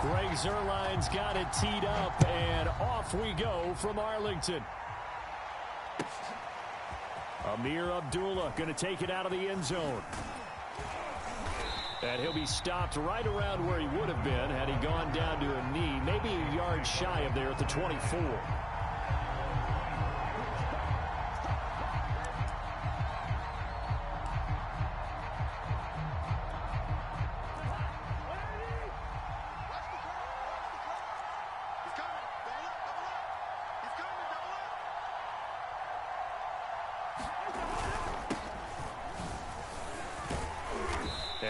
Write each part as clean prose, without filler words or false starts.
Greg Zuerlein's got it teed up, and off we go from Arlington. Amir Abdullah going to take it out of the end zone. And he'll be stopped right around where he would have been had he gone down to a knee, maybe a yard shy of there at the 24.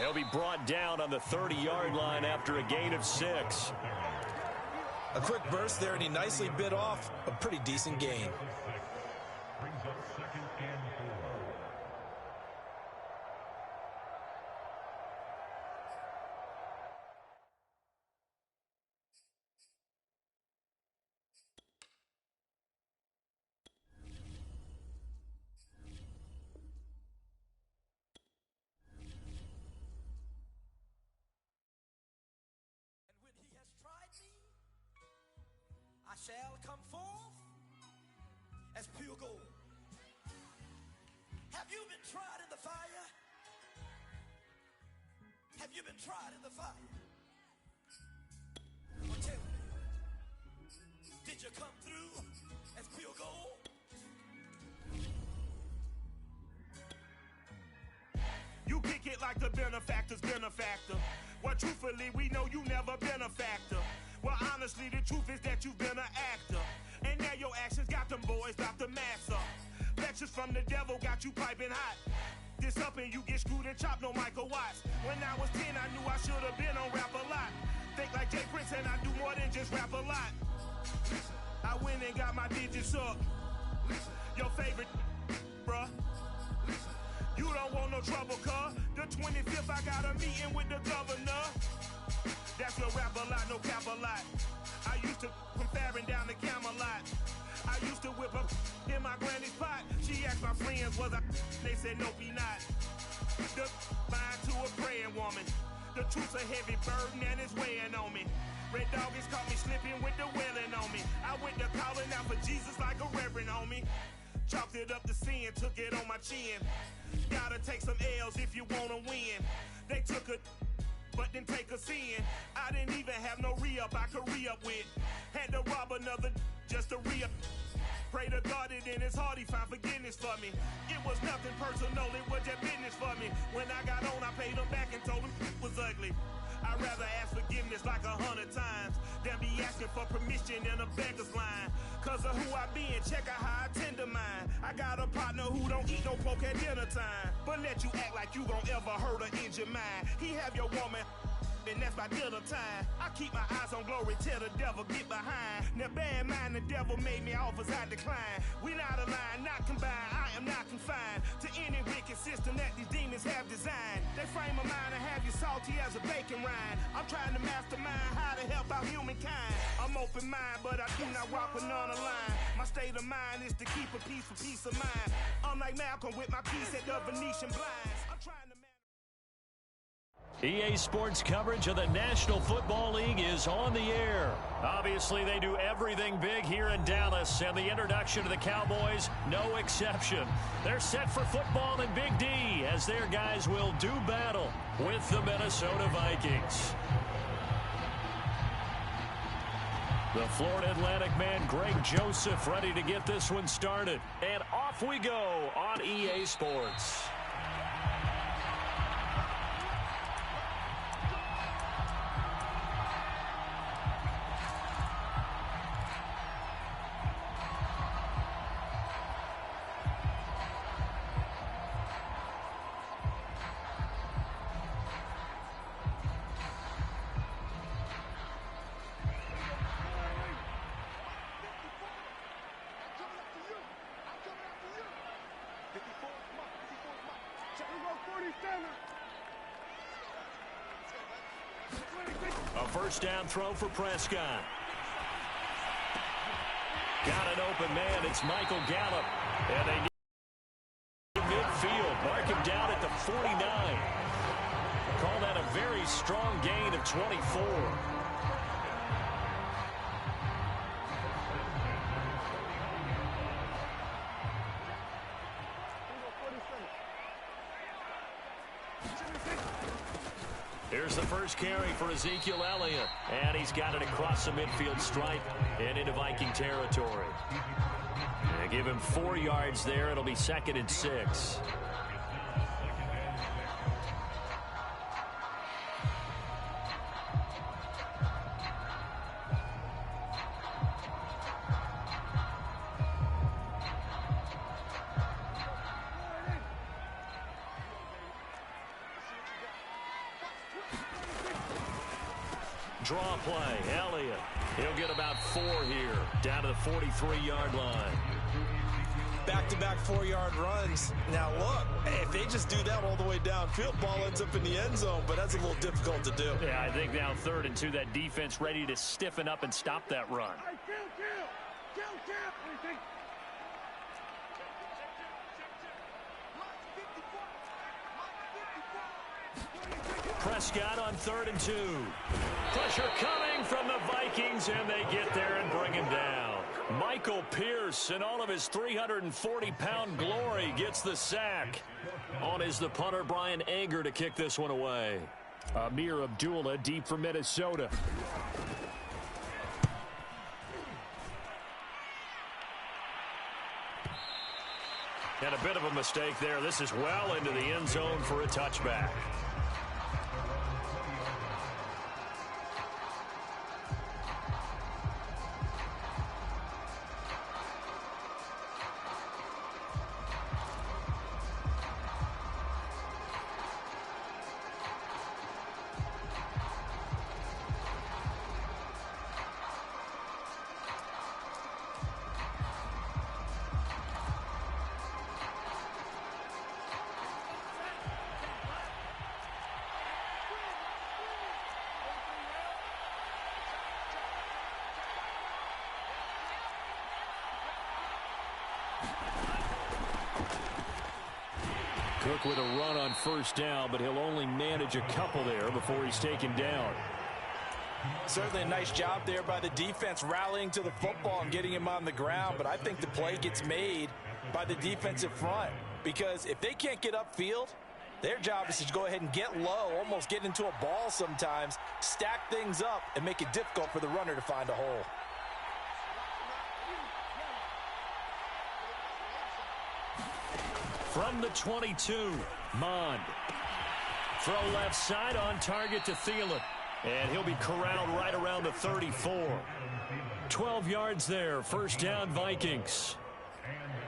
He'll be brought down on the 30-yard line after a gain of 6. A quick burst there, and he nicely bit off a pretty decent gain. Shall come forth as pure gold. Have you been tried in the fire? Have you been tried in the fire? Well, tell me, did you come through as pure gold? You kick it like the benefactor's benefactor. Well, truthfully, we know you never been a factor. Well, honestly, the truth is that you've been an actor. And now your actions got them boys about to mass up. Lectures from the devil got you piping hot. This up and you get screwed and chopped, no Michael Watts. When I was 10, I knew I should have been on rap a lot. Think like Jay Prince and I do more than just rap a lot. I went and got my digits up. Your favorite, bruh. You don't want no trouble, cuz. The 25th, I got a meeting with the governor. That's your rap a lot, no cap a lot. I used to from Farron down to Camelot. I used to whip up in my granny's pot. She asked my friends, was I? They said, nope, he not. The line to a praying woman. The truth's a heavy burden and it's weighing on me. Red Doggies caught me slipping with the wailing on me. I went to calling out for Jesus like a reverend on me. Chalked it up to sin, took it on my chin. Gotta take some L's if you wanna win. They took a but then take a sin. I didn't even have no re-up I could re-up with. Had to rob another just to re-up. Pray to God that in his heart he found forgiveness for me. It was nothing personal, it was just business for me. When I got on, I paid him back and told him it was ugly. I'd rather ask forgiveness like 100 times than be asking for permission in a beggar's line. Cause of who I be and check out how I tend to mine. I got a partner who don't eat no pork at dinner time, but let you act like you gon' ever hurt or injure mine. He have your woman and that's by dinner time. I keep my eyes on glory till the devil get behind. Now bear in mind the devil made me offers I decline. We not aligned, not combined, I am not confined to any wicked system that these demons have designed. They frame a mind and have you salty as a bacon rind. I'm trying to mastermind how to help out humankind. I'm open mind, but I do not rock with none aligned. My state of mind is to keep a peace for peace of mind. Unlike Malcolm with my piece at the Venetian blinds. I'm trying to EA Sports coverage of the National Football League is on the air. Obviously, they do everything big here in Dallas, and the introduction to the Cowboys, no exception. They're set for football in Big D as their guys will do battle with the Minnesota Vikings. The Florida Atlantic man, Greg Joseph, ready to get this one started. And off we go on EA Sports. A first down throw for Prescott. Got an open man. It's Michael Gallup. And they need midfield. Mark him down at the 49. Call that a very strong gain of 24. Here's the first carry for Ezekiel Elliott. And he's got it across the midfield stripe and into Viking territory. They give him 4 yards there. It'll be 2nd and 6. Draw play, Elliott. He'll get about 4 here, down to the 43-yard line. Back-to-back 4-yard runs. Now, look, if they just do that all the way downfield, ball ends up in the end zone, but that's a little difficult to do. Yeah, I think now 3rd and 2, that defense ready to stiffen up and stop that run. Prescott on 3rd and 2. Pressure coming from the Vikings, and they get there and bring him down. Michael Pierce, in all of his 340-pound glory, gets the sack. On is the punter, Brian Anger, to kick this one away. Amir Abdullah deep for Minnesota. And a bit of a mistake there. This is well into the end zone for a touchback. Cook with a run on 1st down, but he'll only manage a couple there before he's taken down. Certainly a nice job there by the defense rallying to the football and getting him on the ground, but I think the play gets made by the defensive front because if they can't get upfield, their job is to go ahead and get low, almost get into a ball sometimes, stack things up, and make it difficult for the runner to find a hole. From the 22, Mond. Throw left side on target to Thielen. And he'll be corralled right around the 34. 12 yards there. 1st down, Vikings.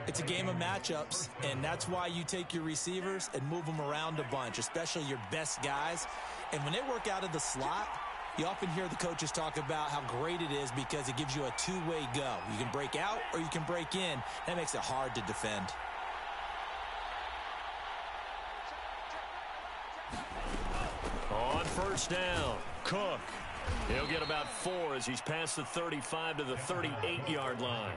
It's a game of matchups, and that's why you take your receivers and move them around a bunch, especially your best guys. And when they work out of the slot, you often hear the coaches talk about how great it is because it gives you a two-way go. You can break out or you can break in. That makes it hard to defend. On 1st down, Cook. He'll get about 4 as he's past the 35 to the 38-yard line.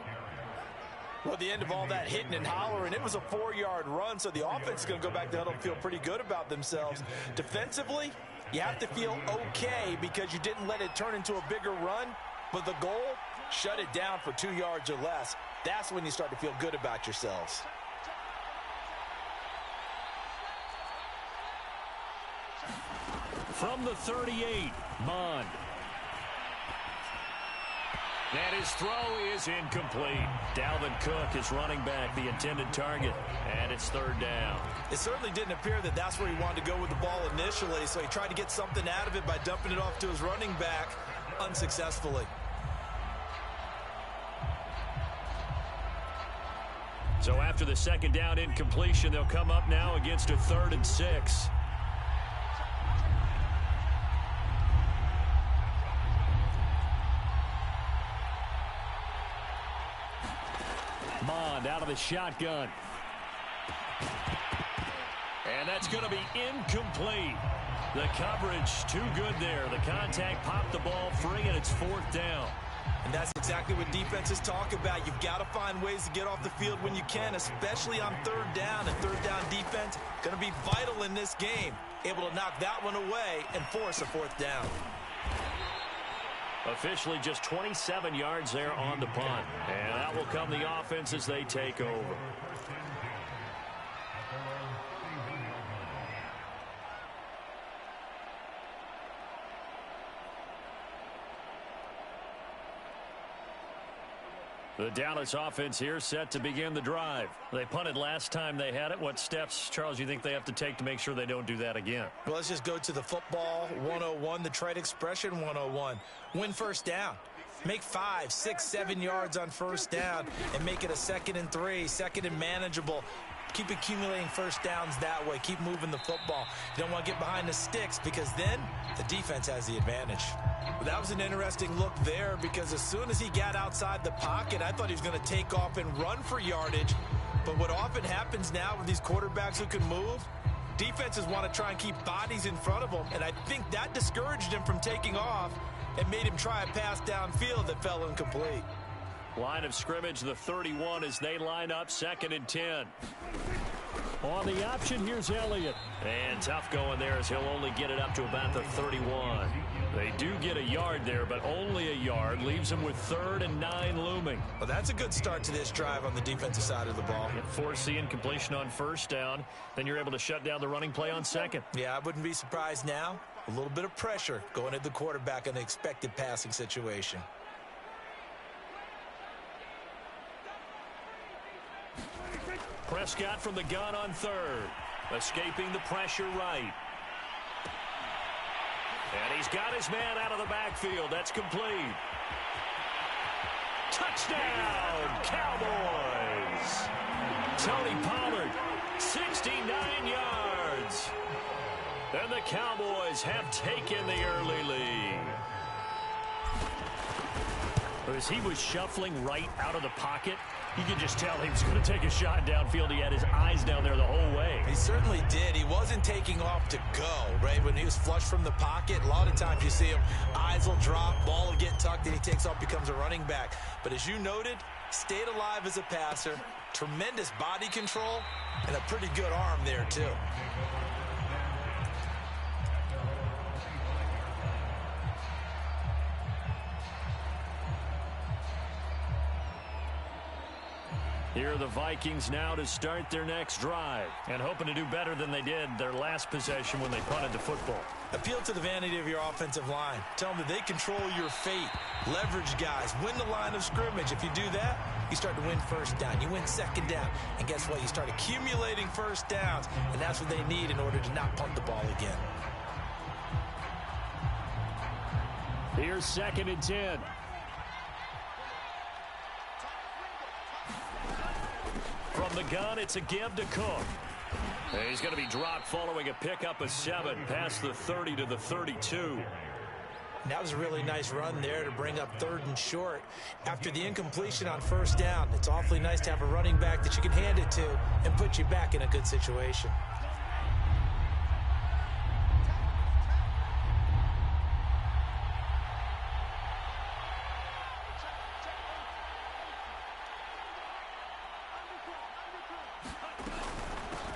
Well, at the end of all that hitting and hollering, it was a 4-yard run, so the offense is going to go back to huddle and feel pretty good about themselves. Defensively, you have to feel okay because you didn't let it turn into a bigger run, but the goal, shut it down for 2 yards or less. That's when you start to feel good about yourselves. From the 38, Mond. And his throw is incomplete. Dalvin Cook is running back, the intended target, and it's 3rd down. It certainly didn't appear that that's where he wanted to go with the ball initially, so he tried to get something out of it by dumping it off to his running back unsuccessfully. So after the 2nd down incompletion, they'll come up now against a 3rd and 6. Mond out of the shotgun. And that's going to be incomplete. The coverage too good there. The contact popped the ball free, and it's 4th down. And that's exactly what defenses talk about. You've got to find ways to get off the field when you can, especially on 3rd down. And 3rd down defense going to be vital in this game. Able to knock that one away and force a 4th down. Officially just 27 yards there on the punt. And that will come the offense as they take over. The Dallas offense here set to begin the drive. They punted last time they had it. What steps, Charles, you think they have to take to make sure they don't do that again? Well, let's just go to the football 101, the trade expression 101. Win first down. Make 5, 6, 7 yards on first down and make it a 2nd and 3, 2nd and manageable. Keep accumulating first downs that way. Keep moving the football. You don't want to get behind the sticks because then the defense has the advantage. Well, that was an interesting look there because as soon as he got outside the pocket, I thought he was going to take off and run for yardage. But what often happens now with these quarterbacks who can move, defenses want to try and keep bodies in front of them, and I think that discouraged him from taking off and made him try a pass downfield that fell incomplete. Line of scrimmage, the 31 as they line up, 2nd and 10. On the option, here's Elliott. And tough going there as he'll only get it up to about the 31. They do get a yard there, but only a yard. Leaves them with 3rd and 9 looming. Well, that's a good start to this drive on the defensive side of the ball. Forcing completion on first down. Then you're able to shut down the running play on 2nd. Yeah, I wouldn't be surprised now. A little bit of pressure going at the quarterback in the expected passing situation. Prescott from the gun on 3rd. Escaping the pressure right. And he's got his man out of the backfield. That's complete. Touchdown, Cowboys. Tony Pollard, 69 yards. And the Cowboys have taken the early lead. As he was shuffling right out of the pocket, you could just tell he was going to take a shot downfield. He had his eyes down there the whole way. He certainly did. He wasn't taking off to go, right? When he was flush from the pocket, a lot of times you see him, eyes will drop, ball will get tucked, and he takes off, becomes a running back. But as you noted, stayed alive as a passer, tremendous body control, and a pretty good arm there, too. Here are the Vikings now to start their next drive and hoping to do better than they did their last possession when they punted the football. Appeal to the vanity of your offensive line. Tell them that they control your fate. Leverage guys. Win the line of scrimmage. If you do that, you start to win first down. You win 2nd down. And guess what? You start accumulating first downs. And that's what they need in order to not punt the ball again. Here's 2nd and 10. From the gun, it's a give to Cook. And he's going to be dropped following a pickup of 7 past the 30 to the 32. That was a really nice run there to bring up 3rd and short. After the incompletion on first down, it's awfully nice to have a running back that you can hand it to and put you back in a good situation.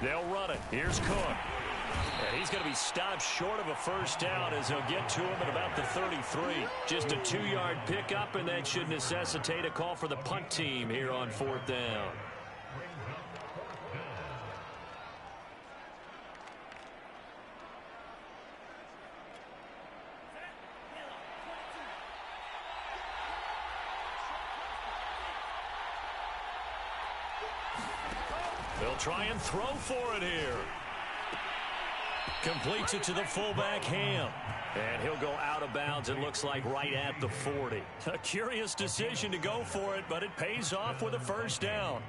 They'll run it. Here's Cook. And he's going to be stopped short of a first down as they'll get to him at about the 33. Just a 2-yard pickup, and that should necessitate a call for the punt team here on 4th down. They'll try and throw for it here. Completes it to the fullback, Ham. And he'll go out of bounds, it looks like, right at the 40. A curious decision to go for it, but it pays off with a first down.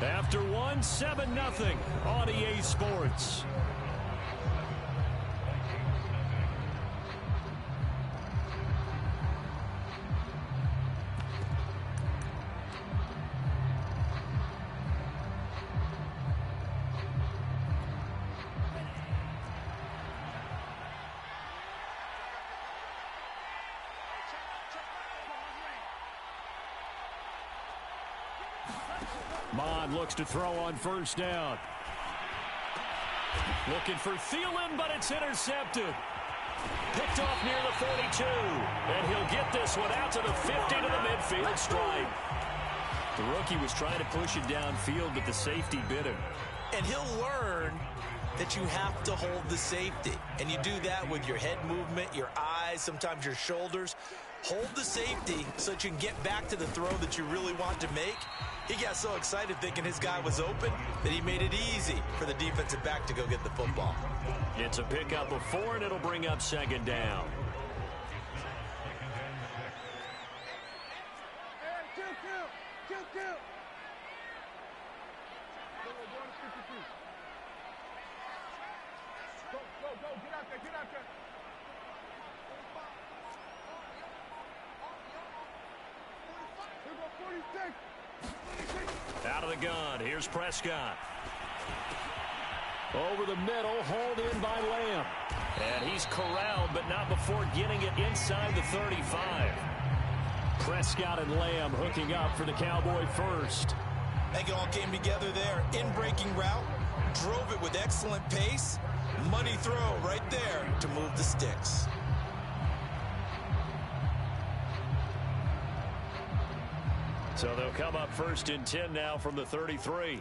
After 7-0 on EA Sports. Mond looks to throw on first down. Looking for Thielen, but it's intercepted. Picked off near the 42. And he'll get this one out to the 50 to the midfield stripe. The rookie was trying to push it downfield, but the safety bit him. And he'll learn that you have to hold the safety. And you do that with your head movement, your eyes, sometimes your shoulders. Hold the safety so that you can get back to the throw that you really want to make. He got so excited thinking his guy was open that he made it easy for the defensive back to go get the football. It's a pickup of 4, and it'll bring up second down. Out of the gun, here's Prescott. Over the middle, hauled in by Lamb. And he's corralled, but not before getting it inside the 35. Prescott and Lamb hooking up for the Cowboy first. I think it all came together there. In-breaking route, drove it with excellent pace. Money throw right there to move the sticks. So they'll come up first and 10 now from the 33.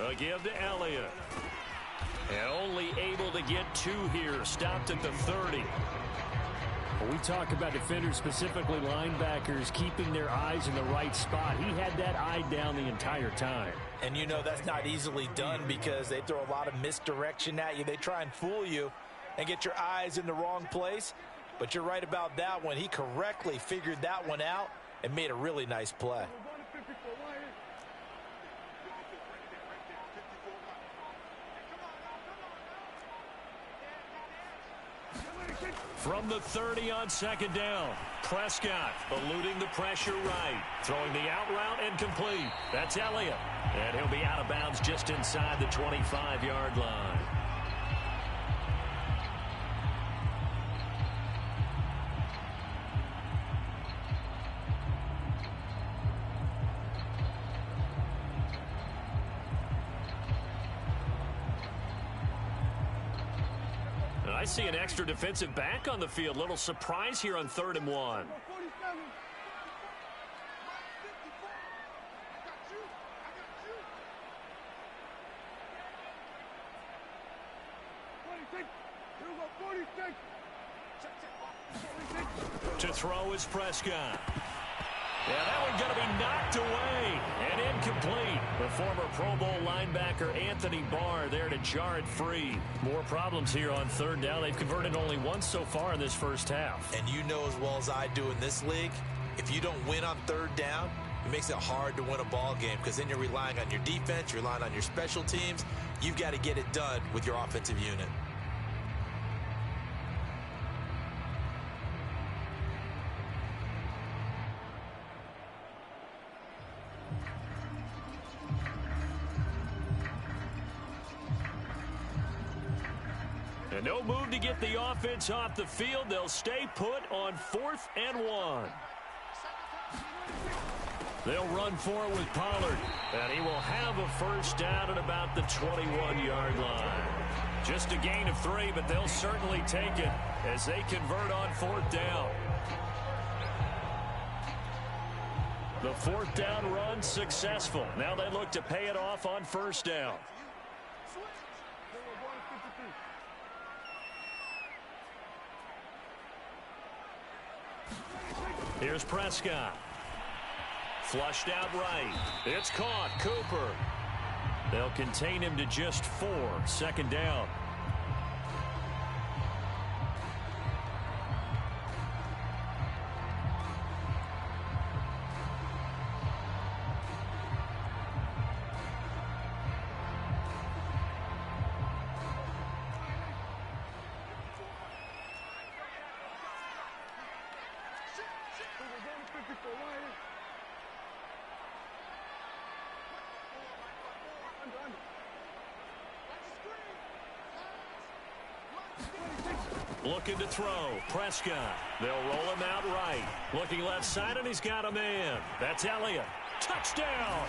A give to Elliott. And only able to get 2 here. Stopped at the 30. When we talk about defenders, specifically linebackers, keeping their eyes in the right spot, he had that eye down the entire time. And you know that's not easily done because they throw a lot of misdirection at you. They try and fool you and get your eyes in the wrong place. But you're right about that one. He correctly figured that one out and made a really nice play. From the 30 on second down, Prescott eluding the pressure right, throwing the out route and complete. That's Elliott, and he'll be out of bounds just inside the 25-yard line. I see an extra defensive back on the field. Little surprise here on 3rd and 1. To throw is Prescott. Yeah, that one's going to be knocked away and incomplete. The former Pro Bowl linebacker Anthony Barr there to jar it free. More problems here on 3rd down. They've converted only once so far in this first half. And you know as well as I do in this league, if you don't win on 3rd down, it makes it hard to win a ball game because then you're relying on your defense, you're relying on your special teams. You've got to get it done with your offensive unit. And no move to get the offense off the field. They'll stay put on 4th and 1. They'll run for it with Pollard. And he will have a first down at about the 21-yard line. Just a gain of 3, but they'll certainly take it as they convert on 4th down. The 4th down run successful. Now they look to pay it off on 1st down. Here's Prescott. Flushed out right. It's caught. Cooper. They'll contain him to just 4. 2nd down. Looking to throw. Prescott. They'll roll him out right. Looking left side, and he's got a man. That's Elliott. Touchdown!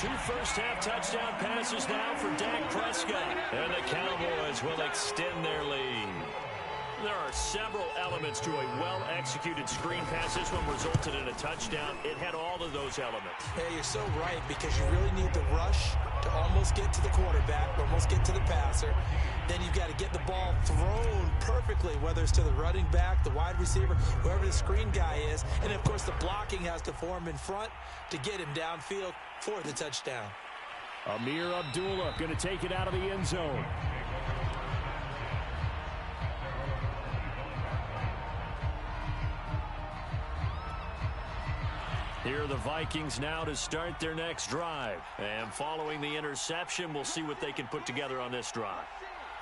2 first-half touchdown passes now for Dak Prescott. And the Cowboys will extend their lead. There are several elements to a well-executed screen pass. This one resulted in a touchdown. It had all of those elements. Hey, you're so right, because you really need the rush to almost get to the quarterback, almost get to the passer. Then you've got to get the ball thrown perfectly, whether it's to the running back, the wide receiver, whoever the screen guy is. And, of course, the blocking has to form in front to get him downfield for the touchdown. Amir Abdullah going to take it out of the end zone. Here are the Vikings now to start their next drive. And following the interception, we'll see what they can put together on this drive.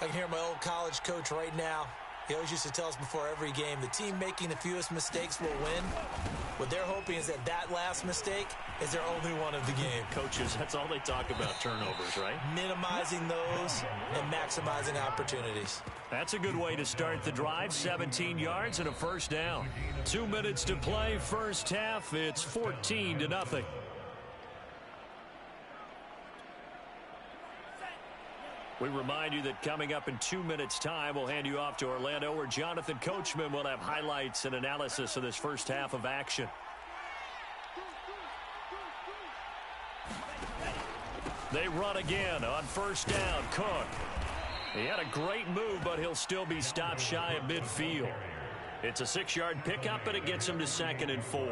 I can hear my old college coach right now. He always used to tell us before every game, the team making the fewest mistakes will win. What they're hoping is that last mistake is their only one of the game. Coaches, that's all they talk about, turnovers, right? Minimizing those and maximizing opportunities. That's a good way to start the drive. 17 yards and a first down. 2 minutes to play, first half. It's 14-0. We remind you that coming up in 2 minutes' time, we'll hand you off to Orlando, where Jonathan Coachman will have highlights and analysis of this first half of action. They run again on first down. Cook. He had a great move, but he'll still be stopped shy of midfield. It's a 6-yard pickup, and it gets him to 2nd and 4.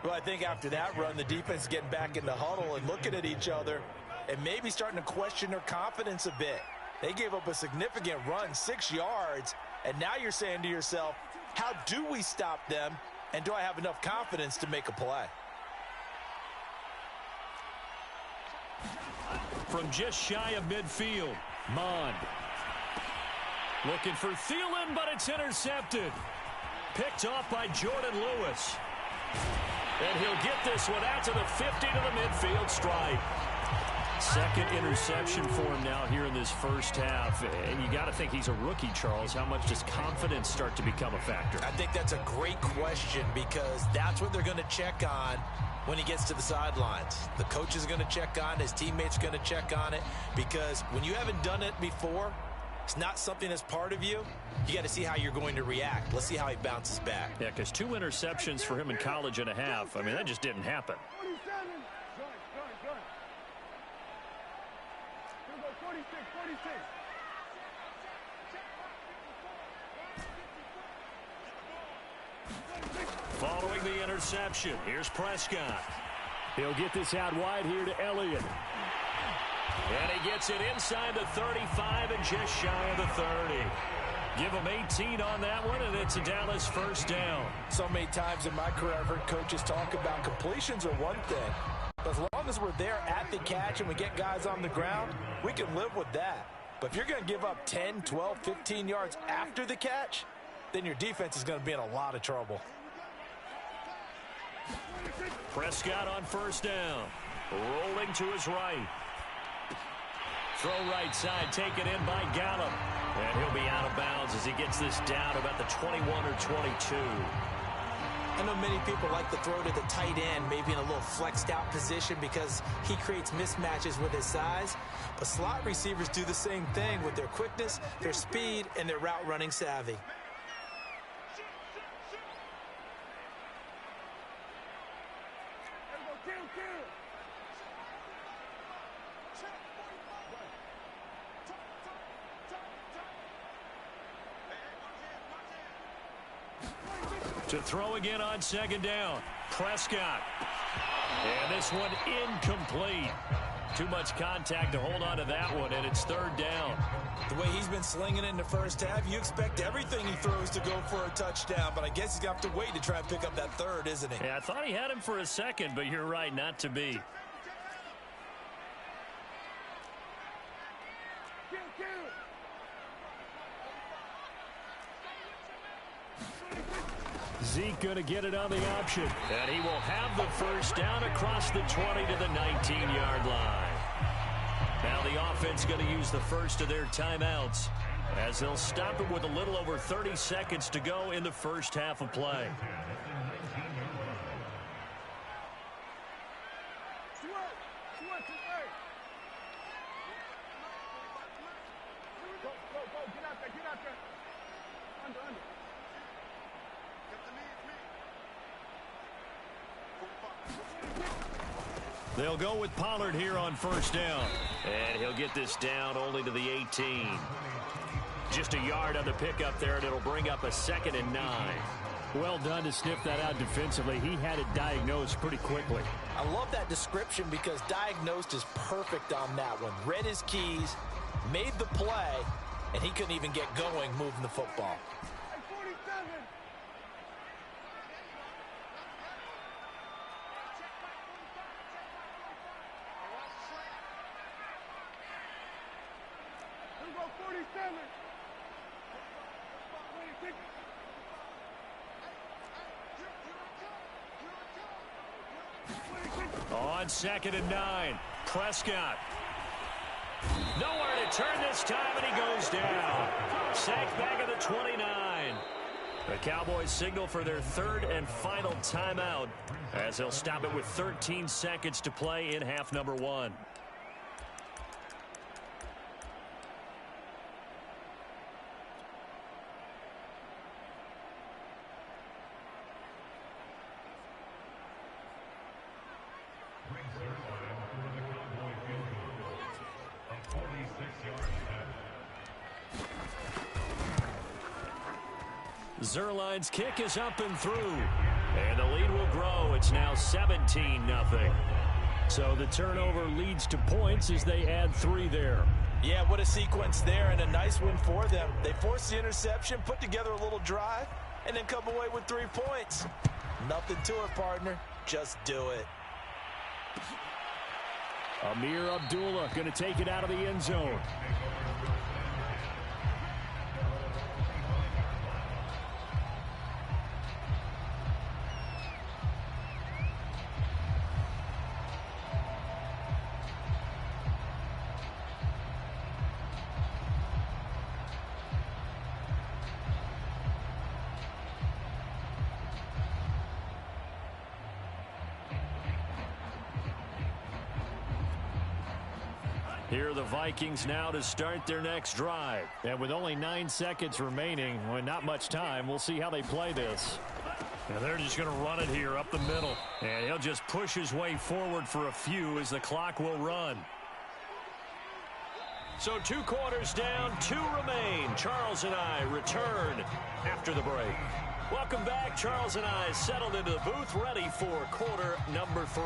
Well, I think after that run, the defense is getting back in the huddle and looking at each other and maybe starting to question their confidence a bit. They gave up a significant run, 6 yards, and now you're saying to yourself, how do we stop them, and do I have enough confidence to make a play? From just shy of midfield, Mond. Looking for Thielen, but it's intercepted. Picked off by Jordan Lewis. And he'll get this one out to the 50 to the midfield stripe. Second interception for him now here in this first half. And you got to think he's a rookie, Charles. How much does confidence start to become a factor? I think that's a great question, because that's what they're going to check on when he gets to the sidelines. The coach is going to check on it. His teammates are going to check on it, because when you haven't done it before, it's not something that's part of you. You got to see how you're going to react. Let's see how he bounces back. Yeah, because 2 interceptions for him in college and a half. I mean, that just didn't happen. Following the interception, here's Prescott. He'll get this out wide here to Elliott. And he gets it inside the 35 and just shy of the 30. Give him 18 on that one, and it's a Dallas first down. So many times in my career, I've heard coaches talk about completions are one thing. But as long as we're there at the catch and we get guys on the ground, we can live with that. But if you're going to give up 10, 12, 15 yards after the catch, then your defense is going to be in a lot of trouble. Prescott on first down. Rolling to his right. Throw right side, taken in by Gallup. And he'll be out of bounds as he gets this down about the 21 or 22. I know many people like to throw to the tight end, maybe in a little flexed out position, because he creates mismatches with his size. But slot receivers do the same thing with their quickness, their speed, and their route running savvy. To throw again on second down. Prescott. And this one incomplete. Too much contact to hold on to that one, and it's third down. The way he's been slinging it in the first half, you expect everything he throws to go for a touchdown, but I guess he's going to have to wait to try and pick up that third, isn't he? Yeah, I thought he had him for a second, but you're right, not to be. Zeke going to get it on the option. And he will have the first down across the 20 to the 19-yard line. Now the offense going to use the first of their timeouts, as they'll stop it with a little over 30 seconds to go in the first half of play. They'll go with Pollard here on first down. And he'll get this down only to the 18. Just a yard on the pickup there, and it'll bring up a 2nd and 9. Well done to sniff that out defensively. He had it diagnosed pretty quickly. I love that description because diagnosed is perfect on that one. Read his keys, made the play, and he couldn't even get going moving the football. On 2nd and 9, Prescott. Nowhere to turn this time, and he goes down. Sacked back at the 29. The Cowboys signal for their 3rd and final timeout as they'll stop it with 13 seconds to play in half number 1. Zerline's kick is up and through. And the lead will grow. It's now 17-0. So the turnover leads to points as they add 3 there. Yeah, what a sequence there, and a nice win for them. They forced the interception, put together a little drive, and then come away with 3 points. Nothing to it, partner. Just do it. Amir Abdullah going to take it out of the end zone. Here are the Vikings now to start their next drive. And with only 9 seconds remaining, well, not much time, we'll see how they play this. And they're just going to run it here up the middle. And he'll just push his way forward for a few as the clock will run. So 2 quarters down, 2 remain. Charles and I return after the break. Welcome back. Charles and I settled into the booth, ready for quarter number 3.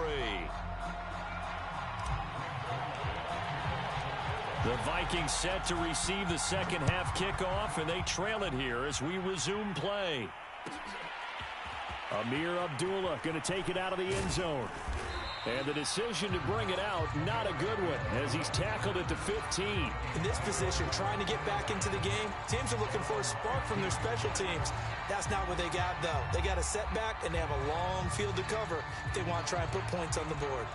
The Vikings set to receive the second half kickoff, and they trail it here as we resume play. Amir Abdullah going to take it out of the end zone. And the decision to bring it out, not a good one, as he's tackled it to 15. In this position, trying to get back into the game, teams are looking for a spark from their special teams. That's not what they got, though. They got a setback, and they have a long field to cover if they want to try and put points on the board.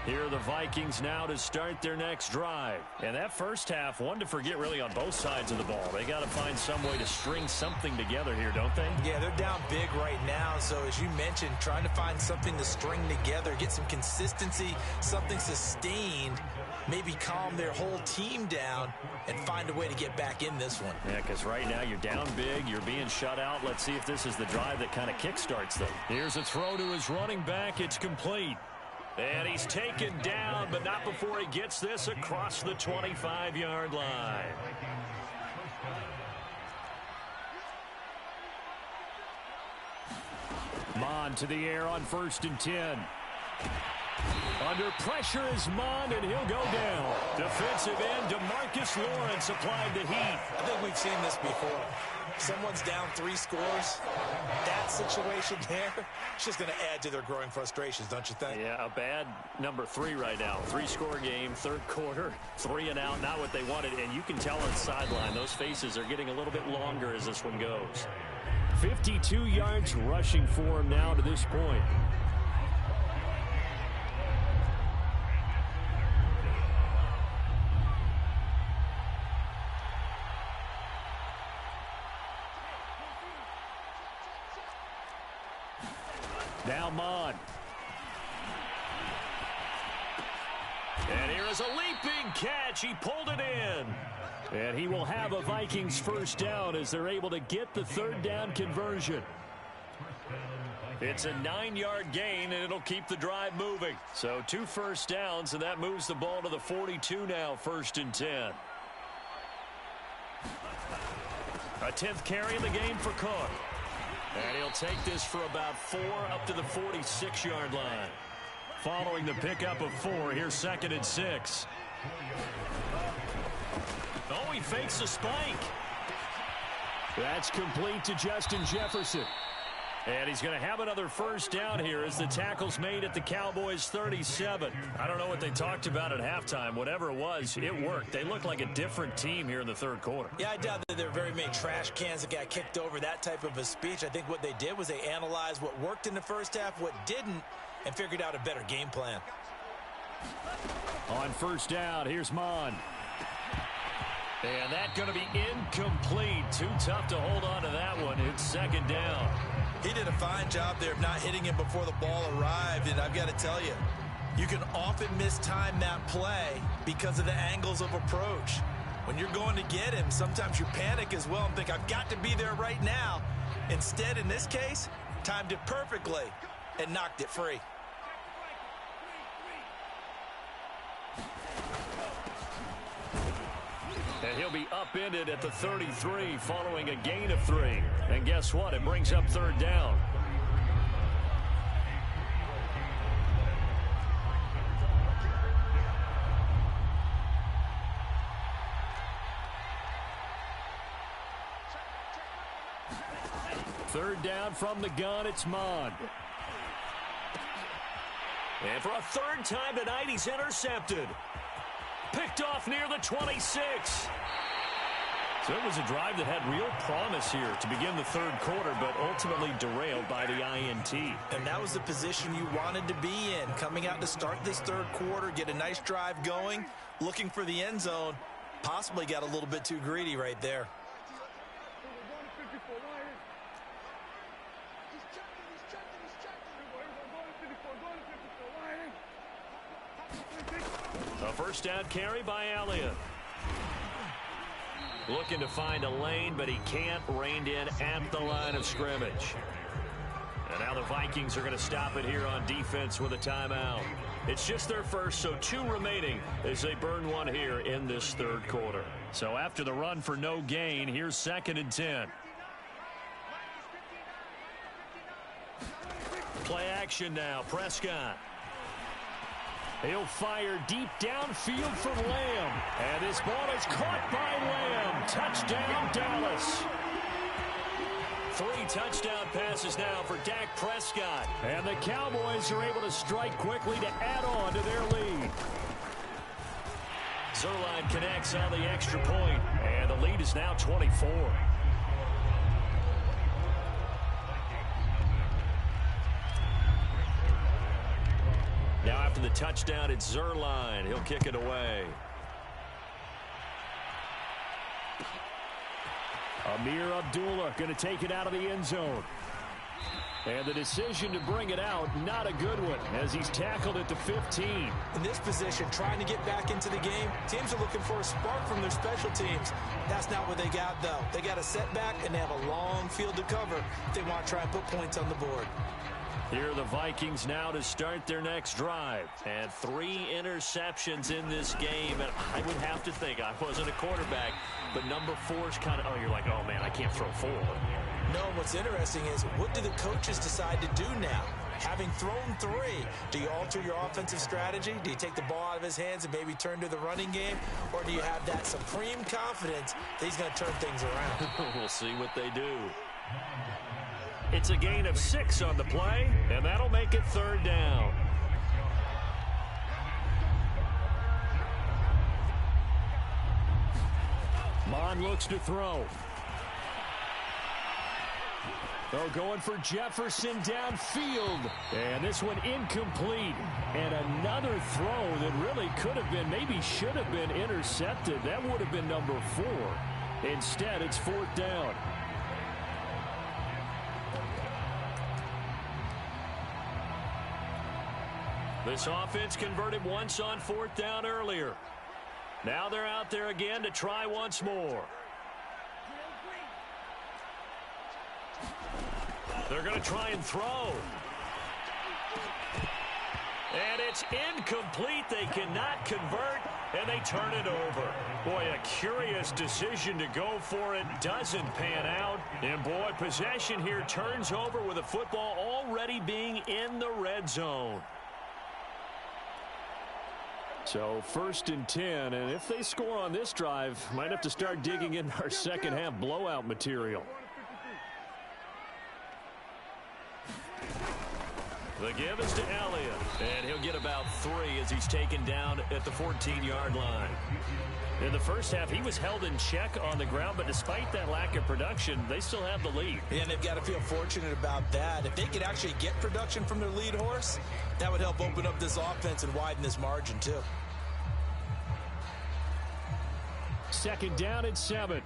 Here are the Vikings now to start their next drive. And that first half, one to forget really on both sides of the ball. They got to find some way to string something together here, don't they? Yeah, they're down big right now. So as you mentioned, trying to find something to string together, get some consistency, something sustained, maybe calm their whole team down and find a way to get back in this one. Yeah, because right now you're down big, you're being shut out. Let's see if this is the drive that kind of kickstarts them. Here's a throw to his running back. It's complete. And he's taken down, but not before he gets this across the 25-yard line. Mond to the air on 1st and 10. Under pressure is Mond, and he'll go down. Defensive end DeMarcus Lawrence applied the heat. I think we've seen this before. Someone's down 3 scores. That situation there, it's just going to add to their growing frustrations, don't you think? Yeah, a bad number 3 right now. 3-score game, 3rd quarter, 3 and out, not what they wanted. And you can tell on the sideline, those faces are getting a little bit longer as this one goes. 52 yards rushing for him now to this point. Now Mon. And here is a leaping catch. He pulled it in. And he will have a Vikings first down as they're able to get the third down conversion. It's a 9-yard gain, and it'll keep the drive moving. So 2 first downs, and that moves the ball to the 42 now, 1st and 10. A 10th carry in the game for Cook. And he'll take this for about 4 up to the 46-yard line. Following the pickup of 4, here's 2nd and 6. Oh, he fakes a spike. That's complete to Justin Jefferson. And he's going to have another first down here as the tackle's made at the Cowboys' 37. I don't know what they talked about at halftime. Whatever it was, it worked. They look like a different team here in the third quarter. Yeah, I doubt that there were very many trash cans that got kicked over, that type of a speech. I think what they did was they analyzed what worked in the first half, what didn't, and figured out a better game plan. On first down, here's Mon. And that's going to be incomplete. Too tough to hold on to that one. It's 2nd down. He did a fine job there of not hitting him before the ball arrived, and I've got to tell you, you can often mistime that play because of the angles of approach. When you're going to get him, sometimes you panic as well and think, I've got to be there right now. Instead, in this case, timed it perfectly and knocked it free. And he'll be upended at the 33 following a gain of 3. And guess what? It brings up 3rd down. Third down from the gun, it's Mon. And for a 3rd time tonight, he's intercepted. Picked off near the 26. So it was a drive that had real promise here to begin the 3rd quarter, but ultimately derailed by the INT. And that was the position you wanted to be in, coming out to start this 3rd quarter, get a nice drive going, looking for the end zone. Possibly got a little bit too greedy right there. A first down carry by Elliott. Looking to find a lane, but he can't. Reined in at the line of scrimmage. And now the Vikings are going to stop it here on defense with a timeout. It's just their first, so 2 remaining as they burn 1 here in this 3rd quarter. So after the run for no gain, here's 2nd and 10. Play action now. Prescott. He'll fire deep downfield for Lamb. And this ball is caught by Lamb. Touchdown, Dallas. 3 touchdown passes now for Dak Prescott. And the Cowboys are able to strike quickly to add on to their lead. Zerline connects on the extra point, and the lead is now 24. Now after the touchdown, it's Zerline. He'll kick it away. Amir Abdullah going to take it out of the end zone. And the decision to bring it out, not a good one, as he's tackled at the 15. In this position, trying to get back into the game, teams are looking for a spark from their special teams. That's not what they got, though. They got a setback, and they have a long field to cover if they want to try and put points on the board. Here are the Vikings now to start their next drive. And 3 interceptions in this game. And I would have to think, I wasn't a quarterback, but number 4 is kind of, oh, you're like, oh, man, I can't throw 4. No, what's interesting is, what do the coaches decide to do now? Having thrown 3, do you alter your offensive strategy? Do you take the ball out of his hands and maybe turn to the running game? Or do you have that supreme confidence that he's going to turn things around? We'll see what they do. It's a gain of 6 on the play, and that'll make it 3rd down. Mon looks to throw. They're going for Jefferson downfield. And this one incomplete. And another throw that really could have been, maybe should have been intercepted. That would have been number 4. Instead, it's 4th down. This offense converted once on 4th down earlier. Now they're out there again to try once more. They're going to try and throw. And it's incomplete. They cannot convert, and they turn it over. Boy, a curious decision to go for it. Doesn't pan out. And, boy, possession here turns over with the football already being in the red zone. So 1st and 10, and if they score on this drive, might have to start digging in our second half blowout material. The give is to Elliott, and he'll get about 3 as he's taken down at the 14-yard line. In the first half, he was held in check on the ground, but despite that lack of production, they still have the lead. And they've got to feel fortunate about that. If they could actually get production from their lead horse, that would help open up this offense and widen this margin, too. 2nd down and 7.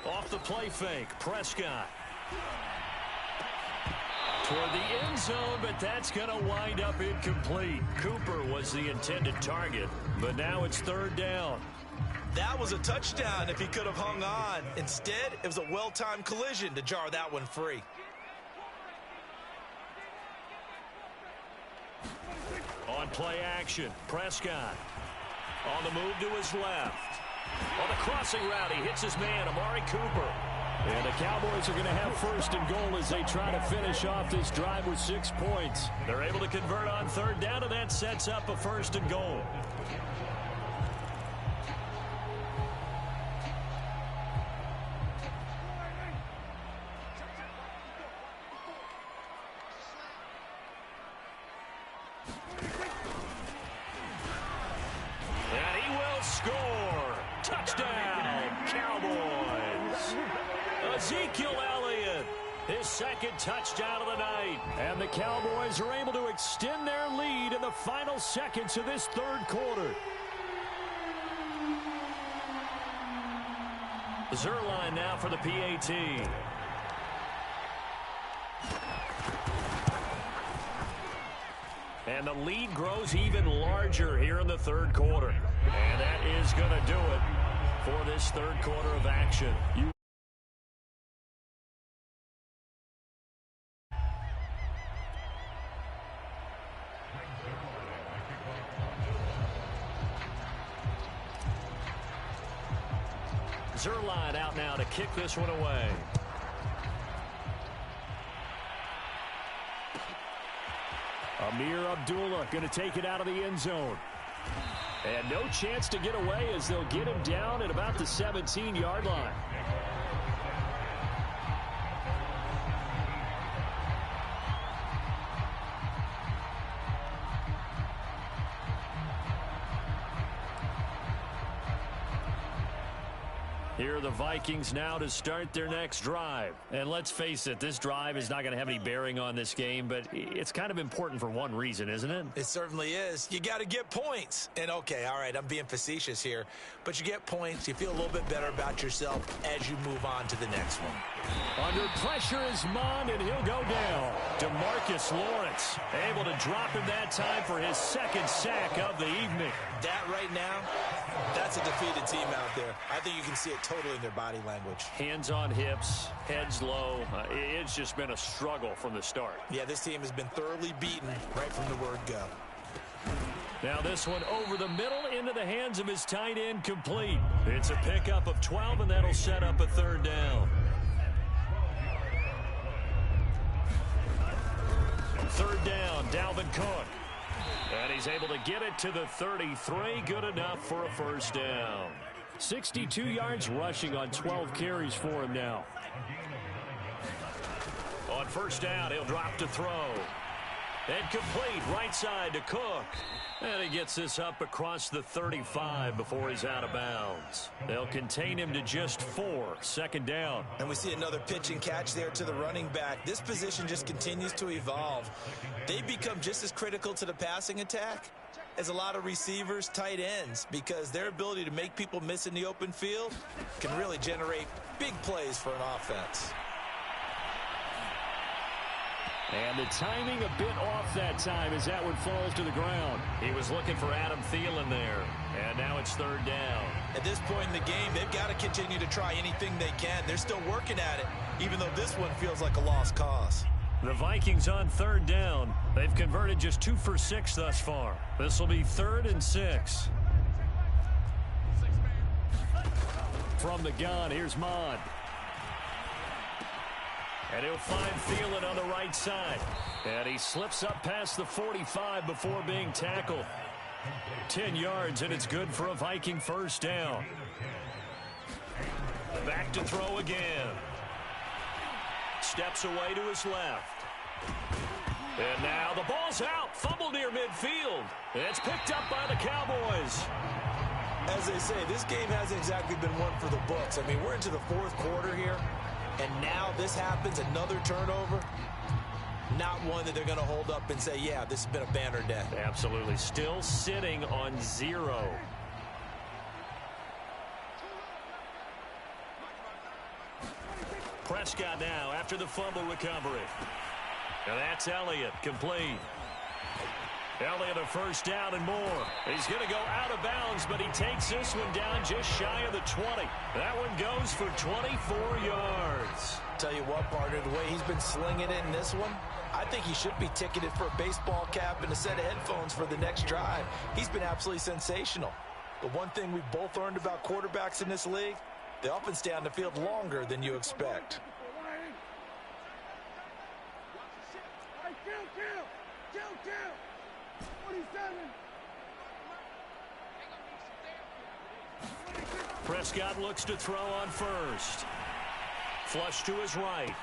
Off the play fake, Prescott. Toward the end zone, but that's going to wind up incomplete. Cooper was the intended target, but now it's 3rd down. That was a touchdown if he could have hung on. Instead, it was a well-timed collision to jar that one free. On play action, Prescott. On the move to his left. On the crossing route, he hits his man, Amari Cooper. And the Cowboys are going to have 1st and goal as they try to finish off this drive with 6 points. They're able to convert on 3rd down, and that sets up a 1st and goal. And he will score. Touchdown, Cowboys. Ezekiel Elliott, his 2nd touchdown of the night. And the Cowboys are able to extend their lead in the final seconds of this 3rd quarter. Zerline now for the PAT. And the lead grows even larger here in the 3rd quarter. And that is going to do it for this 3rd quarter of action. Zerline out now to kick this one away. Amir Abdullah going to take it out of the end zone. And no chance to get away as they'll get him down at about the 17-yard line. Here are the Vikings now to start their next drive. And let's face it, this drive is not going to have any bearing on this game, but it's kind of important for one reason, isn't it? It certainly is. You got to get points. And, okay, all right, I'm being facetious here, but you get points, you feel a little bit better about yourself as you move on to the next one. Under pressure is Mond, and he'll go down. DeMarcus Lawrence able to drop him that time for his 2nd sack of the evening. That right now, that's a defeated team out there. I think you can see it totally in their body language. Hands on hips, heads low. It's just been a struggle from the start. Yeah, this team has been thoroughly beaten right from the word go. Now this one over the middle into the hands of his tight end, complete. It's a pickup of 12, and that'll set up a 3rd down. 3rd down, Dalvin Cook. And he's able to get it to the 33. Good enough for a 1st down. 62 yards rushing on 12 carries for him now. On 1st down, he'll drop to throw. And complete, right side to Cook. And he gets this up across the 35 before he's out of bounds. They'll contain him to just 4, 2nd down. And we see another pitch and catch there to the running back. This position just continues to evolve. They become just as critical to the passing attack is a lot of receivers, tight ends, because their ability to make people miss in the open field can really generate big plays for an offense. And the timing a bit off that time as that one falls to the ground. He was looking for Adam Thielen there, and now it's third down. At this point in the game, they've got to continue to try anything they can. They're still working at it, even though this one feels like a lost cause. The Vikings on third down. They've converted just 2 for 6 thus far. This will be 3rd and 6. From the gun, here's Mond. And he'll find Thielen on the right side. And he slips up past the 45 before being tackled. 10 yards, and it's good for a Viking first down. Back to throw again. Steps away to his left. And now the ball's out. Fumble near midfield. It's picked up by the Cowboys. As they say, this game hasn't exactly been one for the books. I mean, we're into the 4th quarter here, and now this happens, another turnover. Not one that they're going to hold up and say, yeah, this has been a banner day. Absolutely. Still sitting on 0. Prescott now after the fumble recovery. And that's Elliott, complete. Elliott a first down and more. He's going to go out of bounds, but he takes this one down just shy of the 20. That one goes for 24 yards. Tell you what, partner, the way he's been slinging it in this one, I think he should be ticketed for a baseball cap and a set of headphones for the next drive. He's been absolutely sensational. The one thing we've both learned about quarterbacks in this league, they often stay on the field longer than you expect. Prescott looks to throw on first. Flush to his right.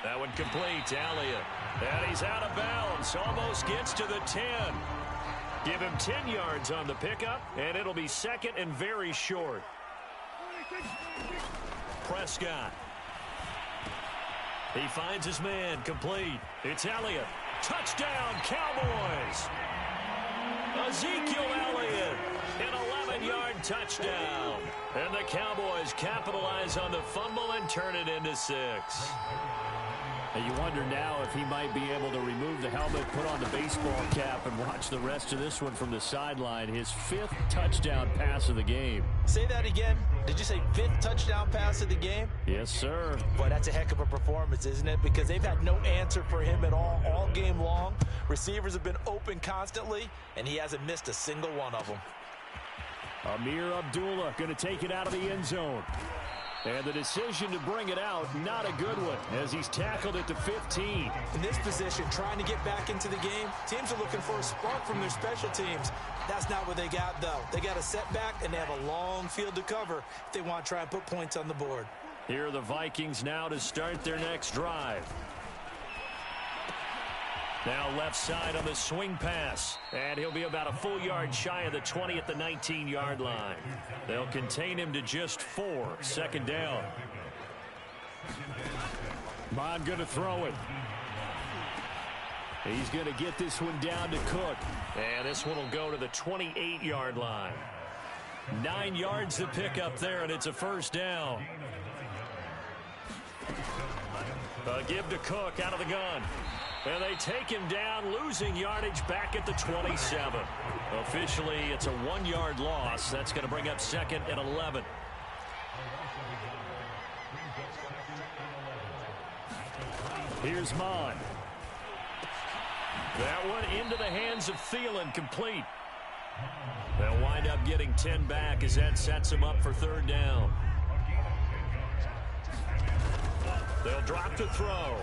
That one complete to Elliott. And he's out of bounds. Almost gets to the 10. Give him 10 yards on the pickup, and it'll be 2nd and very short. Prescott. He finds his man, complete. It's Elliott. Touchdown, Cowboys! Ezekiel Elliott, an 11-yard touchdown. And the Cowboys capitalize on the fumble and turn it into 6. And you wonder now if he might be able to remove the helmet, put on the baseball cap, and watch the rest of this one from the sideline. His 5th touchdown pass of the game. Say that again. Did you say 5th touchdown pass of the game? Yes, sir. Boy, that's a heck of a performance, isn't it? Because they've had no answer for him at all game long. Receivers have been open constantly, and he hasn't missed a single one of them. Amir Abdullah going to take it out of the end zone. And the decision to bring it out, not a good one, as he's tackled at the 15. In this position, trying to get back into the game, teams are looking for a spark from their special teams. That's not what they got, though. They got a setback, and they have a long field to cover if they want to try and put points on the board. Here are the Vikings now to start their next drive. Now left side on the swing pass. And he'll be about a full yard shy of the 20 at the 19-yard line. They'll contain him to just 4. 2nd down. Mond going to throw it. He's going to get this one down to Cook. And this one will go to the 28-yard line. 9 yards to pick up there, and it's a first down. A give to Cook out of the gun. And they take him down, losing yardage back at the 27. Officially, it's a 1-yard loss. That's going to bring up 2nd and 11. Here's Mond. That one into the hands of Thielen, complete. They'll wind up getting 10 back as that sets him up for 3rd down. They'll drop to throw.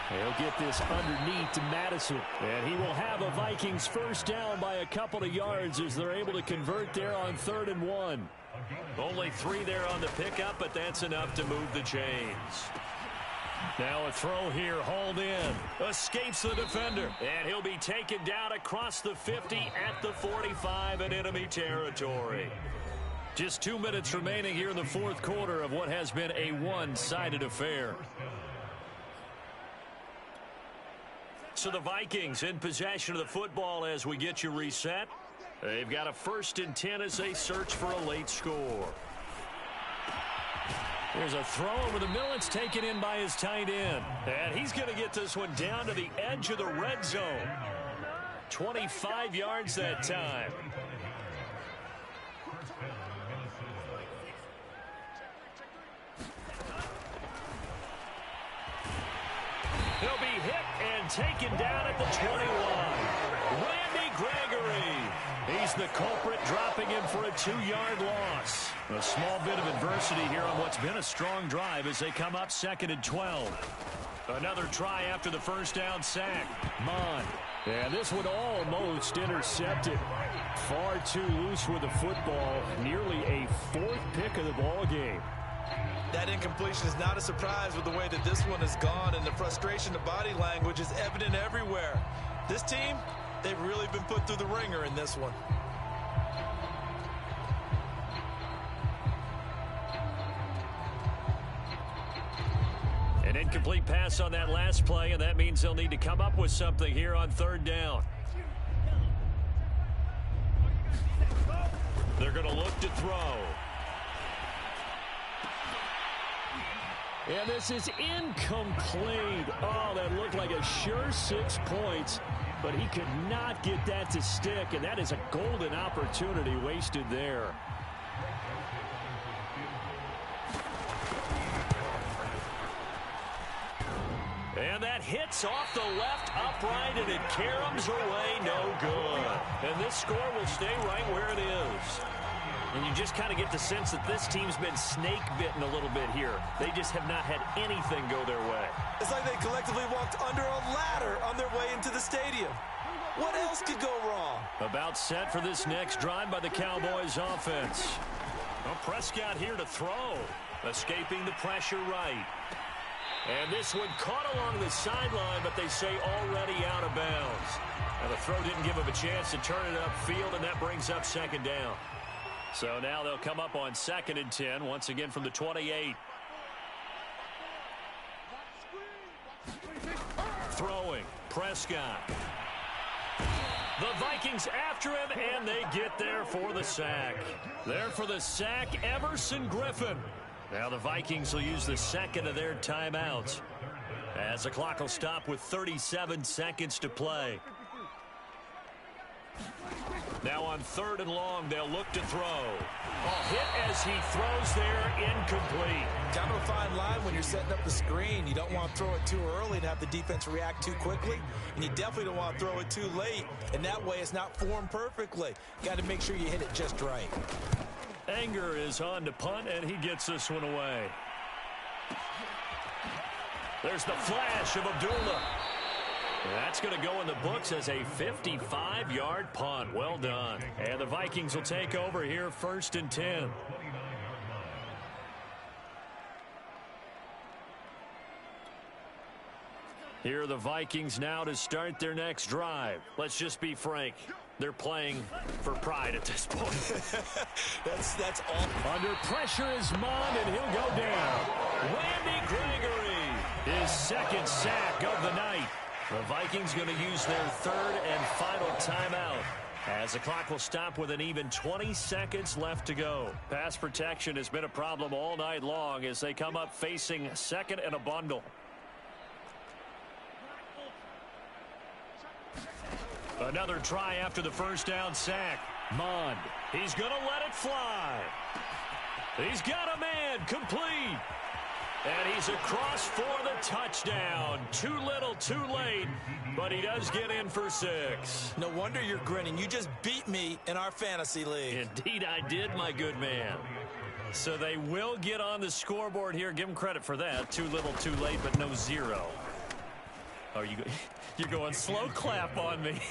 He'll get this underneath to Madison. And he will have a Vikings first down by a couple of yards as they're able to convert there on 3rd and 1. Only 3 there on the pickup, but that's enough to move the chains. Now a throw here, hauled in. Escapes the defender. And he'll be taken down across the 50 at the 45 in enemy territory. Just 2 minutes remaining here in the 4th quarter of what has been a one-sided affair. So the Vikings in possession of the football as we get you reset. They've got a 1st and 10 as they search for a late score. There's a throw over the middle. It's taken in by his tight end. And he's going to get this one down to the edge of the red zone. 25 yards that time. He'll be hit and taken down at the 21. Randy Gregory. He's the culprit, dropping him for a 2-yard loss. A small bit of adversity here on what's been a strong drive as they come up 2nd and 12. Another try after the first down sack. Mond. And this one almost intercepted. Far too loose with the football. Nearly a 4th pick of the ball game. That incompletion is not a surprise with the way that this one has gone, and the frustration, the body language is evident everywhere. This team, they've really been put through the ringer in this one. An incomplete pass on that last play, and that means they'll need to come up with something here on 3rd down. They're going to look to throw. And this is incomplete. Oh, that looked like a sure 6 points, but he could not get that to stick, and that is a golden opportunity wasted there. And that hits off the left upright, and it caroms away, no good. And this score will stay right where it is. And you just kind of get the sense that this team's been snake-bitten a little bit here. They just have not had anything go their way. It's like they collectively walked under a ladder on their way into the stadium. What else could go wrong? About set for this next drive by the Cowboys offense. Well, Prescott here to throw. Escaping the pressure right. And this one caught along the sideline, but they say already out of bounds. Now the throw didn't give him a chance to turn it upfield, and that brings up 2nd down. So now they'll come up on 2nd and 10, once again from the 28. Throwing, Prescott. The Vikings after him, and they get there for the sack. There for the sack, Everson Griffin. Now the Vikings will use the 2nd of their timeouts, as the clock will stop with 37 seconds to play. Now on 3rd and long, they'll look to throw. A hit as he throws there, incomplete. Kind of a fine line when you're setting up the screen. You don't want to throw it too early and have the defense react too quickly. And you definitely don't want to throw it too late. And that way it's not formed perfectly. Got to make sure you hit it just right. Anger is on to punt, and he gets this one away. There's the flash of Abdullah. That's going to go in the books as a 55-yard punt. Well done. And the Vikings will take over here 1st and 10. Here are the Vikings now to start their next drive. Let's just be frank. They're playing for pride at this point. That's all. Under pressure is Mond, and he'll go down. Randy Gregory, his 2nd sack of the night. The Vikings going to use their 3rd and final timeout, as the clock will stop with an even 20 seconds left to go. Pass protection has been a problem all night long as they come up facing 2nd and a bundle. Another try after the first down sack. Mond, he's going to let it fly. He's got a man, complete. And he's across for the touchdown. Too little, too late, but he does get in for 6. No wonder you're grinning. You just beat me in our fantasy league. Indeed I did, my good man. So they will get on the scoreboard here. Give them credit for that. Too little, too late, but no 0. Oh, you're going slow clap on me.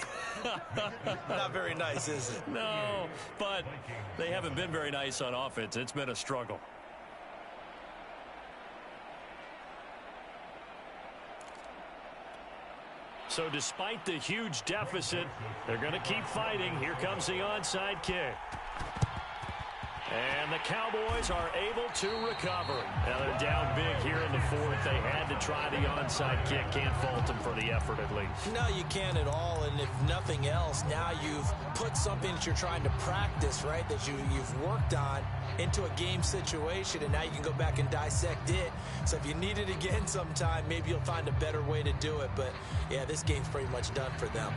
Not very nice, is it? No, but they haven't been very nice on offense. It's been a struggle. So despite the huge deficit, they're going to keep fighting. Here comes the onside kick. And the Cowboys are able to recover. Now they're down big here in the fourth. They had to try the onside kick. Can't fault them for the effort at least. No, you can't at all. And if nothing else, now you've put something that you're trying to practice, right, that you've worked on into a game situation, and now you can go back and dissect it. So if you need it again sometime, maybe you'll find a better way to do it. But, yeah, this game's pretty much done for them.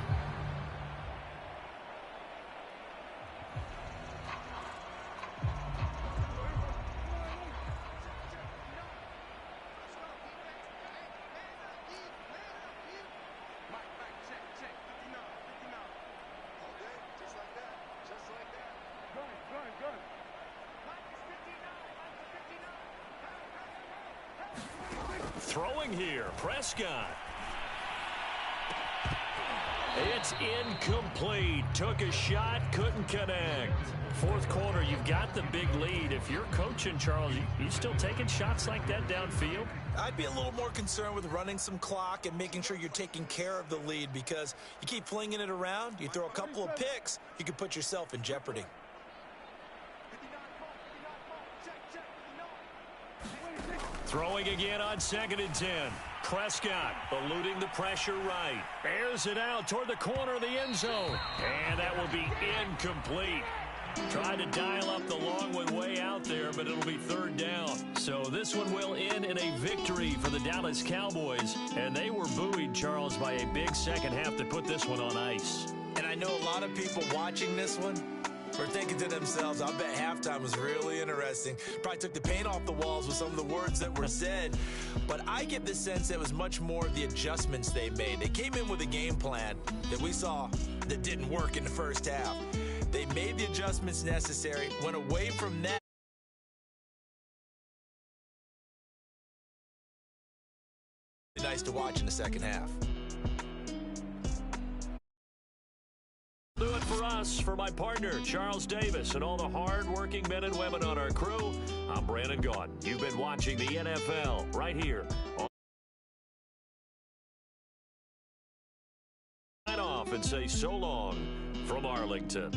Throwing here, Prescott. It's incomplete. Took a shot, couldn't connect. Fourth quarter, you've got the big lead. If you're coaching, Charles, you still taking shots like that downfield? I'd be a little more concerned with running some clock and making sure you're taking care of the lead, because you keep flinging it around, you throw a couple of picks, you can put yourself in jeopardy. Throwing again on 2nd and 10. Prescott eluding the pressure right. Airs it out toward the corner of the end zone. And that will be incomplete. Tried to dial up the long one way out there, but it'll be 3rd down. So this one will end in a victory for the Dallas Cowboys. And they were buoyed, Charles, by a big second half that put this one on ice. And I know a lot of people watching this one are thinking to themselves, I bet halftime was really interesting. Probably took the paint off the walls with some of the words that were said. But I get the sense it was much more of the adjustments they made. They came in with a game plan that we saw that didn't work in the first half. They made the adjustments necessary, went away from that. Nice to watch in the second half. Do it for us, for my partner, Charles Davis, and all the hard-working men and women on our crew. I'm Brandon Gaudin. You've been watching the NFL right here. Sign off and say so long from Arlington.